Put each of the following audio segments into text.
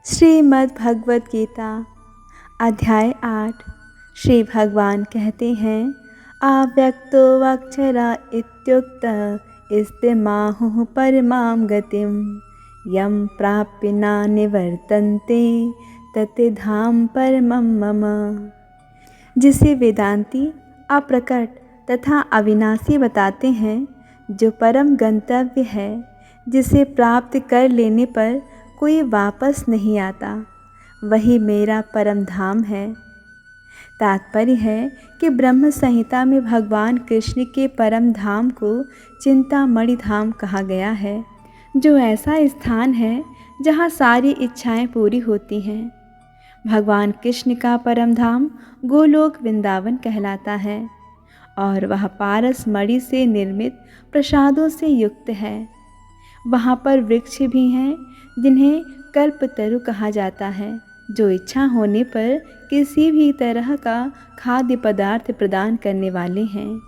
श्रीमद् भगवत गीता अध्याय 8। श्री भगवान कहते हैं, अव्यक्तो अक्षरा इत्युक्तः इस्तिमाहुः परमां गतिं यं प्राप्य न निवर्तन्ते तत्धाम परमं मम। जिसे वेदांती अप्रकट तथा अविनाशी बताते हैं, जो परम गंतव्य है, जिसे प्राप्त कर लेने पर कोई वापस नहीं आता, वही मेरा परम धाम है। तात्पर्य है कि ब्रह्म संहिता में भगवान कृष्ण के परम धाम को चिंतामणि धाम कहा गया है, जो ऐसा स्थान है जहाँ सारी इच्छाएं पूरी होती हैं। भगवान कृष्ण का परम धाम गोलोक वृंदावन कहलाता है और वह पारस मणि से निर्मित प्रसादों से युक्त है। वहाँ पर वृक्ष भी हैं जिन्हें कल्पतरु कहा जाता है, जो इच्छा होने पर किसी भी तरह का खाद्य पदार्थ प्रदान करने वाले हैं।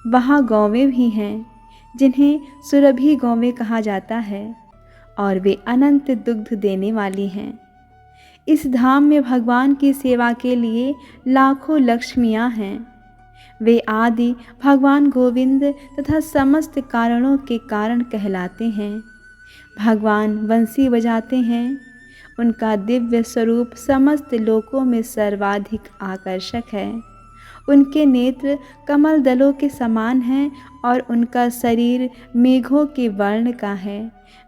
वहाँ गौवें भी हैं जिन्हें सुरभि गौवें कहा जाता है और वे अनंत दुग्ध देने वाली हैं। इस धाम में भगवान की सेवा के लिए लाखों लक्ष्मियाँ हैं। वे आदि भगवान गोविंद तथा समस्त कारणों के कारण कहलाते हैं। भगवान बंसी बजाते हैं। उनका दिव्य स्वरूप समस्त लोकों में सर्वाधिक आकर्षक है। उनके नेत्र कमल दलों के समान हैं और उनका शरीर मेघों के वर्ण का है।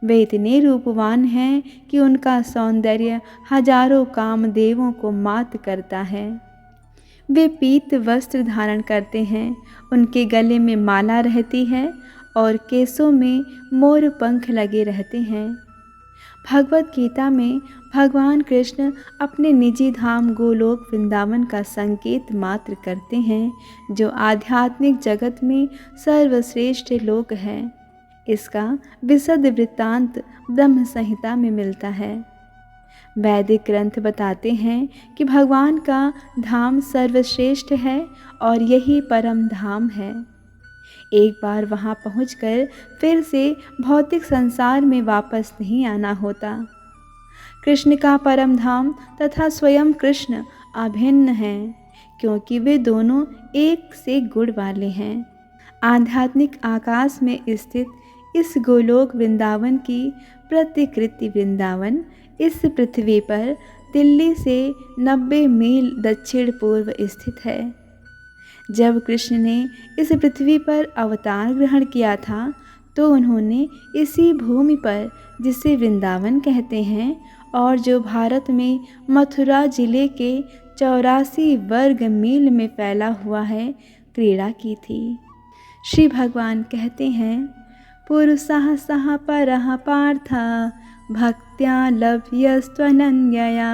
वे इतने रूपवान हैं कि उनका सौंदर्य हजारों कामदेवों को मात करता है। वे पीत वस्त्र धारण करते हैं। उनके गले में माला रहती है और केसों में मोर पंख लगे रहते हैं। भगवत गीता में भगवान कृष्ण अपने निजी धाम गोलोक वृंदावन का संकेत मात्र करते हैं, जो आध्यात्मिक जगत में सर्वश्रेष्ठ लोक है। इसका विशद वृत्तांत ब्रह्म संहिता में मिलता है। वैदिक ग्रंथ बताते हैं कि भगवान का धाम सर्वश्रेष्ठ है और यही परम धाम है। एक बार वहाँ पहुँचकर फिर से भौतिक संसार में वापस नहीं आना होता। कृष्ण का परम धाम तथा स्वयं कृष्ण अभिन्न हैं, क्योंकि वे दोनों एक से गुण वाले हैं। आध्यात्मिक आकाश में स्थित इस गोलोक वृंदावन की प्रतिकृति वृंदावन इस पृथ्वी पर दिल्ली से 90 मील दक्षिण पूर्व स्थित है। जब कृष्ण ने इस पृथ्वी पर अवतार ग्रहण किया था, तो उन्होंने इसी भूमि पर, जिसे वृंदावन कहते हैं और जो भारत में मथुरा जिले के 84 वर्ग मील में फैला हुआ है, क्रीड़ा की थी। श्री भगवान कहते हैं, पुरुषः सः परः पार्थ भक्त्या लभ्यस्त्वनन्यया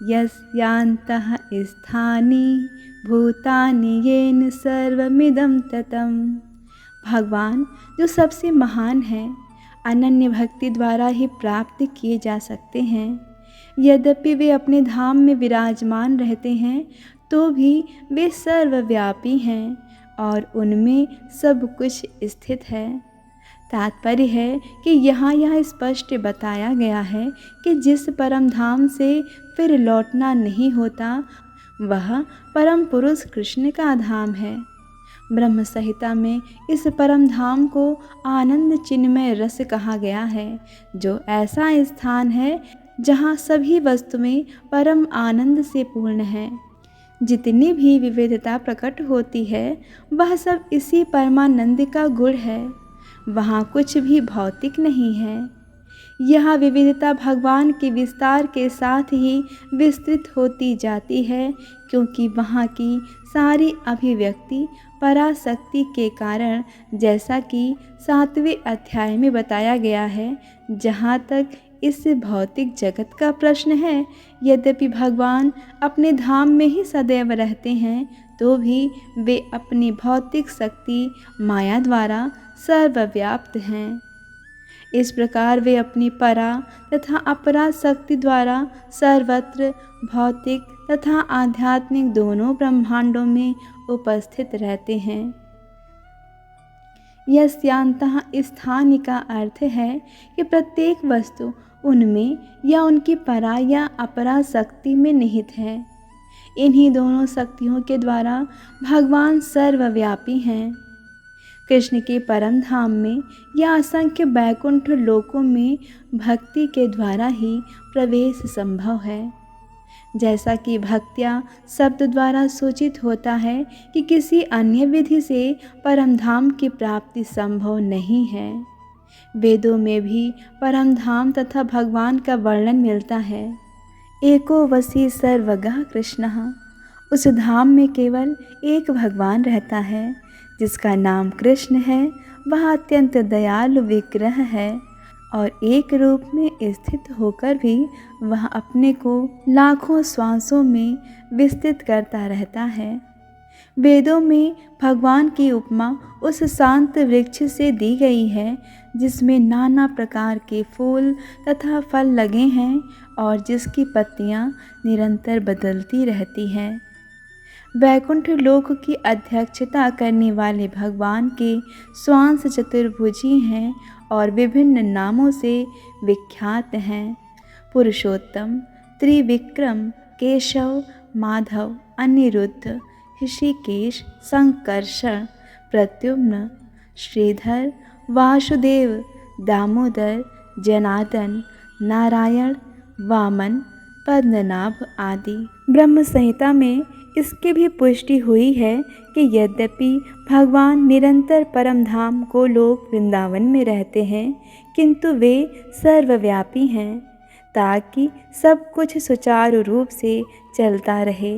यस्यान्तः स्थानि भूतानि येन सर्वमिदं ततं। भगवान जो सबसे महान है, अनन्य भक्ति द्वारा ही प्राप्त किए जा सकते हैं। यद्यपि वे अपने धाम में विराजमान रहते हैं, तो भी वे सर्वव्यापी हैं और उनमें सब कुछ स्थित है। तात्पर्य है कि यहाँ यह स्पष्ट बताया गया है कि जिस परम धाम से फिर लौटना नहीं होता, वह परम पुरुष कृष्ण का धाम है। ब्रह्म संहिता में इस परम धाम को आनंद चिन्मय रस कहा गया है, जो ऐसा स्थान है जहाँ सभी वस्तुएं परम आनंद से पूर्ण है। जितनी भी विविधता प्रकट होती है, वह सब इसी परमानंद का गुण है। वहाँ कुछ भी भौतिक नहीं है। यह विविधता भगवान के विस्तार के साथ ही विस्तृत होती जाती है, क्योंकि वहाँ की सारी अभिव्यक्ति पराशक्ति के कारण, जैसा कि 7वें अध्याय में बताया गया है। जहाँ तक इस भौतिक जगत का प्रश्न है, यद्यपि भगवान अपने धाम में ही सदैव रहते हैं, तो भी वे अपनी भौतिक शक्ति माया द्वारा सर्वव्याप्त हैं। इस प्रकार वे अपनी परा तथा अपरा शक्ति द्वारा सर्वत्र भौतिक तथा आध्यात्मिक दोनों ब्रह्मांडों में उपस्थित रहते हैं। यस्यांतः स्थानि का अर्थ है कि प्रत्येक वस्तु उनमें या उनकी परा या अपरा शक्ति में निहित है। इन्हीं दोनों शक्तियों के द्वारा भगवान सर्वव्यापी हैं। कृष्ण के परम धाम में या असंख्य बैकुंठ लोकों में भक्ति के द्वारा ही प्रवेश संभव है। जैसा कि भक्त्या शब्द द्वारा सूचित होता है कि किसी अन्य विधि से परम धाम की प्राप्ति संभव नहीं है। वेदों में भी परम धाम तथा भगवान का वर्णन मिलता है। एको वसी सर्वगः कृष्णः, उस धाम में केवल एक भगवान रहता है जिसका नाम कृष्ण है। वह अत्यंत दयालु विग्रह है और एक रूप में स्थित होकर भी वह अपने को लाखों श्वासों में विस्तृत करता रहता है। वेदों में भगवान की उपमा उस शांत वृक्ष से दी गई है जिसमें नाना प्रकार के फूल तथा फल लगे हैं और जिसकी पत्तियां निरंतर बदलती रहती हैं। वैकुंठ लोक की अध्यक्षता करने वाले भगवान के स्वांश चतुर्भुजी हैं और विभिन्न नामों से विख्यात हैं। पुरुषोत्तम, त्रिविक्रम, केशव, माधव, अनिरुद्ध, ऋषिकेश, संकर्षण, प्रद्युम्न, श्रीधर, वासुदेव, दामोदर, जनार्दन, नारायण, वामन, पद्मनाभ आदि। ब्रह्म संहिता में इसकी भी पुष्टि हुई है कि यद्यपि भगवान निरंतर परम धाम गोलोक वृंदावन में रहते हैं, किंतु वे सर्वव्यापी हैं ताकि सब कुछ सुचारू रूप से चलता रहे।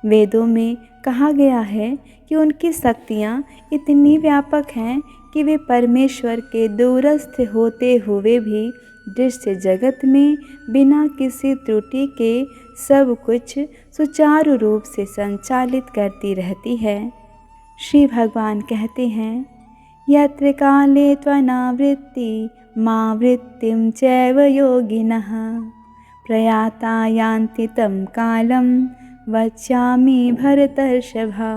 वेदों में कहा गया है कि उनकी शक्तियाँ इतनी व्यापक हैं कि वे परमेश्वर के दूरस्थ होते हुए भी दृश्य जगत में बिना किसी त्रुटि के सब कुछ सुचारू रूप से संचालित करती रहती है। श्री भगवान कहते हैं, यत्र काले त्वनावृत्ति मा वृत्तिं चैव योगिनः प्रयाता यान्ति तं कालं वच्यामि भरतर्षभा।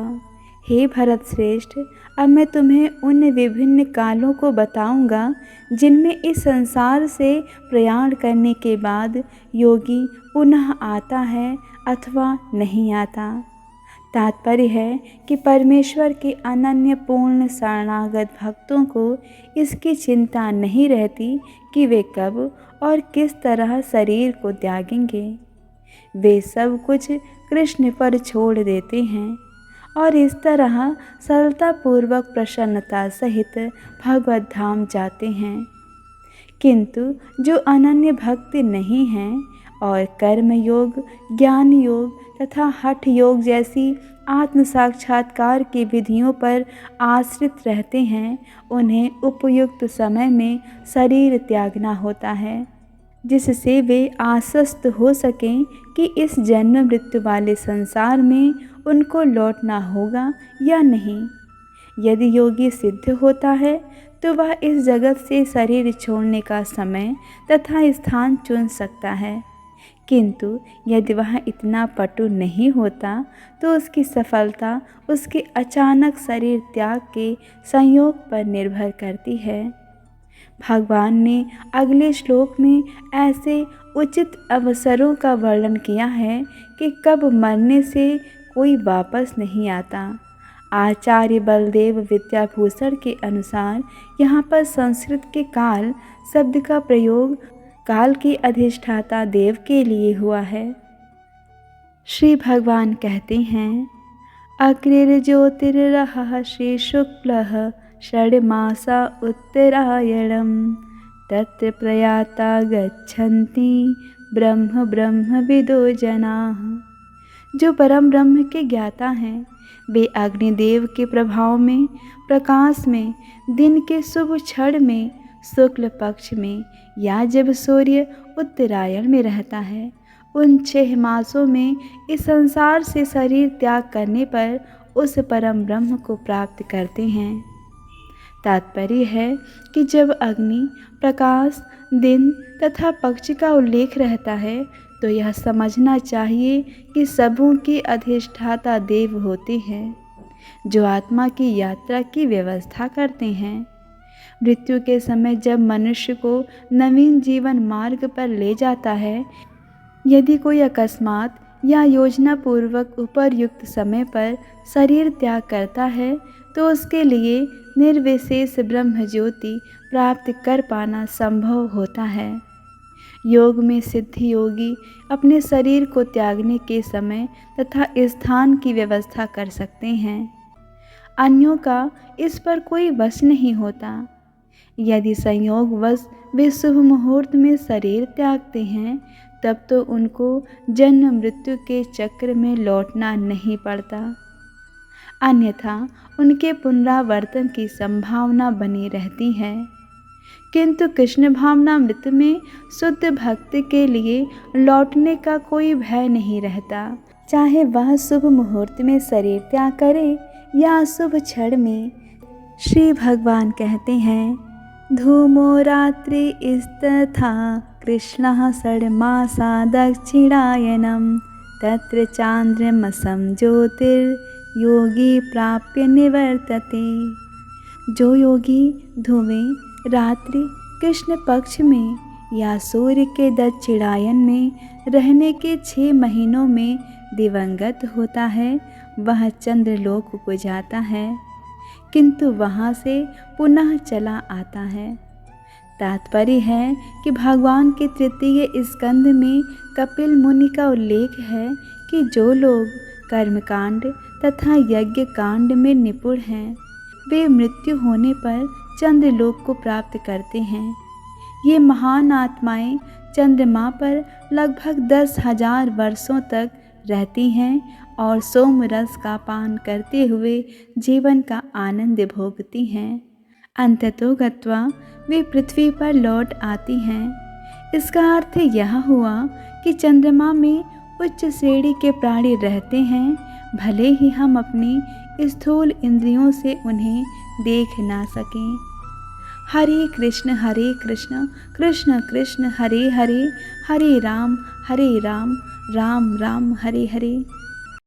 हे भरत श्रेष्ठ, अब मैं तुम्हें उन विभिन्न कालों को बताऊंगा जिनमें इस संसार से प्रयाण करने के बाद योगी पुनः आता है अथवा नहीं आता। तात्पर्य है कि परमेश्वर के अनन्य पूर्ण शरणागत भक्तों को इसकी चिंता नहीं रहती कि वे कब और किस तरह शरीर को त्यागेंगे। वे सब कुछ कृष्ण पर छोड़ देते हैं और इस तरह सरलतापूर्वक प्रसन्नता सहित भगवत धाम जाते हैं। किंतु जो अनन्य भक्त नहीं हैं और कर्म योग, ज्ञान योग तथा हठ योग जैसी आत्म साक्षात्कार की विधियों पर आश्रित रहते हैं, उन्हें उपयुक्त समय में शरीर त्यागना होता है, जिससे वे आश्वस्त हो सकें कि इस जन्म मृत्यु वाले संसार में उनको लौटना होगा या नहीं। यदि योगी सिद्ध होता है तो वह इस जगत से शरीर छोड़ने का समय तथा स्थान चुन सकता है, किंतु यदि वह इतना पटु नहीं होता तो उसकी सफलता उसके अचानक शरीर त्याग के संयोग पर निर्भर करती है। भगवान ने अगले श्लोक में ऐसे उचित अवसरों का वर्णन किया है कि कब मरने से कोई वापस नहीं आता। आचार्य बलदेव विद्याभूषण के अनुसार यहाँ पर संस्कृत के काल शब्द का प्रयोग काल की अधिष्ठाता देव के लिए हुआ है। श्री भगवान कहते हैं, अग्निर्ज्योतिर्रहः श्री शुक्लः षड्मासा उत्तरायणं तत्र प्रयाता गच्छन्ति ब्रह्म ब्रह्मविदो जनाः। जो परम ब्रह्म के ज्ञाता हैं वे अग्निदेव के प्रभाव में, प्रकाश में, दिन के शुभ क्षण में, शुक्ल पक्ष में या जब सूर्य उत्तरायण में रहता है, उन 6 मासों में इस संसार से शरीर त्याग करने पर उस परम ब्रह्म को प्राप्त करते हैं। तात्पर्य है कि जब अग्नि, प्रकाश, दिन तथा पक्ष का उल्लेख रहता है तो यह समझना चाहिए कि सबों के अधिष्ठाता देव होते हैं। जो आत्मा की यात्रा की व्यवस्था करते हैं। मृत्यु के समय जब मनुष्य को नवीन जीवन मार्ग पर ले जाता है, यदि कोई अकस्मात या योजना पूर्वक उपर्युक्त समय पर शरीर त्याग करता है, तो उसके लिए निर्विशेष ब्रह्म ज्योति प्राप्त कर पाना संभव होता है। योग में सिद्धि योगी अपने शरीर को त्यागने के समय तथा स्थान की व्यवस्था कर सकते हैं। अन्यों का इस पर कोई वश नहीं होता। यदि संयोगवश वे शुभ मुहूर्त में शरीर त्यागते हैं, तब तो उनको जन्म मृत्यु के चक्र में लौटना नहीं पड़ता, अन्यथा उनके पुनरावर्तन की संभावना बनी रहती है। किंतु कृष्ण भावनामृत में शुद्ध भक्ति के लिए लौटने का कोई भय नहीं रहता, चाहे वह शुभ मुहूर्त में शरीर त्याग करे या अशुभ क्षण में। श्री भगवान कहते हैं, धूमो रात्रि इस्तथा कृष्णः षड्मासा दक्षिणायनम तत्र चांद्रमसं ज्योतिर्योगी प्राप्य निवर्तते। जो योगी धूमें रात्रि कृष्ण पक्ष में या सूर्य के दक्षिणायन में रहने के 6 महीनों में दिवंगत होता है, वह चंद्रलोक को जाता है, किंतु वहाँ से पुनः चला आता है। तात्पर्य है कि भगवान के तृतीय स्कंद में कपिल मुनि का उल्लेख है कि जो लोग कर्मकांड तथा यज्ञ कांड में निपुण हैं, वे मृत्यु होने पर चंद्रलोक को प्राप्त करते हैं। ये महान आत्माएं चंद्रमा पर लगभग 10,000 वर्षों तक रहती हैं और सोम रस का पान करते हुए जीवन का आनंद भोगती हैं। अंततो गत्वा वे पृथ्वी पर लौट आती हैं। इसका अर्थ यह हुआ कि चंद्रमा में उच्च श्रेणी के प्राणी रहते हैं, भले ही हम अपनी स्थूल इंद्रियों से उन्हें देख ना सकें। हरे कृष्ण कृष्ण कृष्ण हरे हरे, हरे राम राम राम हरे हरे।